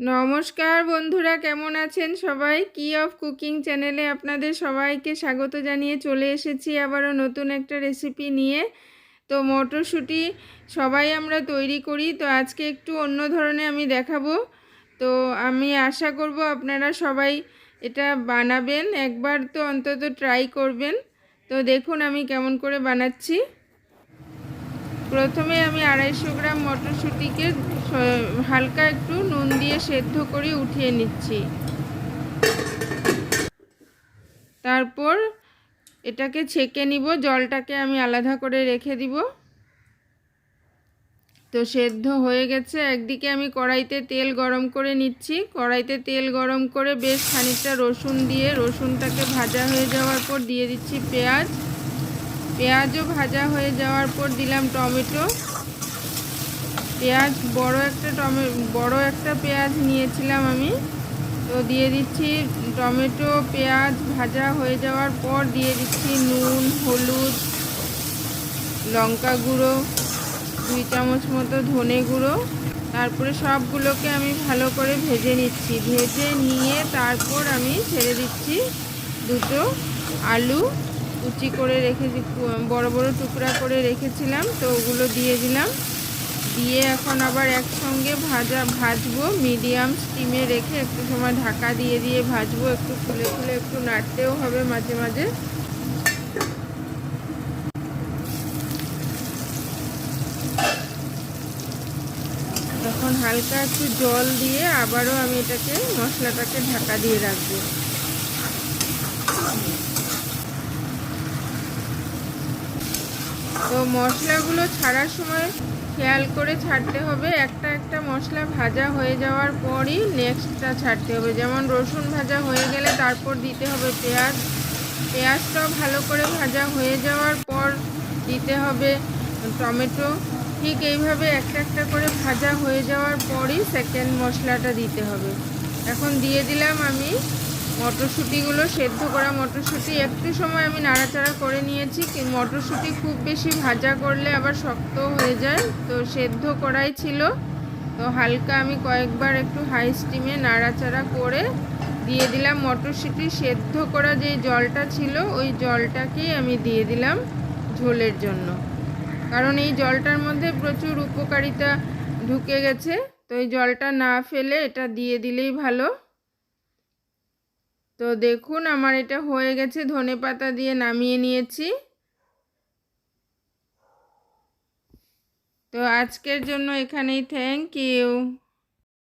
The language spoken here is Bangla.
নমস্কার বন্ধুরা, কেমন আছেন সবাই? কি অফ কুকিং চ্যানেলে আপনাদের সবাইকে স্বাগত জানিয়ে চলে এসেছি আবারও নতুন একটা রেসিপি নিয়ে। তো মটরশুঁটি সবাই আমরা তৈরি করি, তো আজকে একটু অন্য ধরনের আমি দেখাবো। তো আমি আশা করব আপনারা সবাই এটা বানাবেন, একবার তো অন্তত ট্রাই করবেন। তো দেখুন আমি কেমন করে বানাচ্ছি। প্রথমে আমি 250 গ্রাম মটরশুঁটিকে হালকা একটু নুন দিয়ে সেদ্ধ করে উঠিয়ে নিচ্ছি। তারপর এটাকে ছেঁকে নিব, জলটাকে আমি আলাদা করে রেখে দিব। তো সেদ্ধ হয়ে গেছে। একদিকে আমি কড়াইতে তেল গরম করে নিচ্ছি। কড়াইতে তেল গরম করে বেশ খানিকটা রসুন দিয়ে রসুনটাকে ভাজা হয়ে যাওয়ার পর দিয়ে দিচ্ছি পেঁয়াজ। পেঁয়াজও ভাজা হয়ে যাওয়ার পর দিলাম টমেটো। পেঁয়াজ বড় একটা পেঁয়াজ নিয়েছিলাম আমি, তো দিয়ে দিচ্ছি টমেটো। পেঁয়াজ ভাজা হয়ে যাওয়ার পর দিয়ে দিচ্ছি নুন, হলুদ, লঙ্কা গুঁড়ো, 2 চামচ মতো ধনে গুঁড়ো। তারপরে সবগুলোকে আমি ভালো করে ভেজে নিচ্ছি। ভেজে নিয়ে তারপর আমি ছেড়ে দিচ্ছি দুটো আলু কুচি করে রেখেছি, বড় বড় টুকরা করে রেখেছিলাম, তো ওগুলো দিয়ে দিলাম। দিয়ে এখন আবার একসঙ্গে ভাজবো। মিডিয়াম স্টিমে রেখে একটু সময় ঢাকা দিয়ে দিয়ে ভাজবো। একটু খুলে খুলে একটু নাড়তেও হবে মাঝে মাঝে। এখন হালকা একটু জল দিয়ে আবারও আমি মশলাটাকে ঢাকা দিয়ে রাখবো। তো মশলাগুলো ছাড়ার সময় খেয়াল করে ছাড়তে হবে। একটা একটা মশলা ভাজা হয়ে যাওয়ার পরই নেক্সটটা ছাড়তে হবে। যেমন রসুন ভাজা হয়ে গেলে তারপর দিতে হবে পেঁয়াজ। পেঁয়াজটাও ভালো করে ভাজা হয়ে যাওয়ার পর দিতে হবে টমেটো। ঠিক এইভাবে একটা একটা করে ভাজা হয়ে যাওয়ার পরই সেকেন্ড মশলাটা দিতে হবে। এখন দিয়ে দিলাম আমি মটরশুঁটিগুলো, সেদ্ধ করা মটরশুঁটি। একটু সময় আমি নাড়াচাড়া করে নিয়েছি। মটরশুঁটি খুব বেশি ভাজা করলে আবার শক্ত হয়ে যায়, তো সেদ্ধ করাই ছিল। তো হালকা আমি কয়েকবার একটু হাই স্টিমে নাড়াচাড়া করে দিয়ে দিলাম মটরশুঁটি। সেদ্ধ করা যে জলটা ছিল ওই জলটাকেই আমি দিয়ে দিলাম ঝোলের জন্য, কারণ এই জলটার মধ্যে প্রচুর উপকারিতা ঢুকে গেছে। তো এই জলটা না ফেলে এটা দিয়ে দিলেই ভালো। তো দেখুন আমার এটা হয়ে গেছে। ধনেপাতা দিয়ে নামিয়ে নিয়েছি। তো আজকের জন্য এখানেই, থ্যাংক ইউ।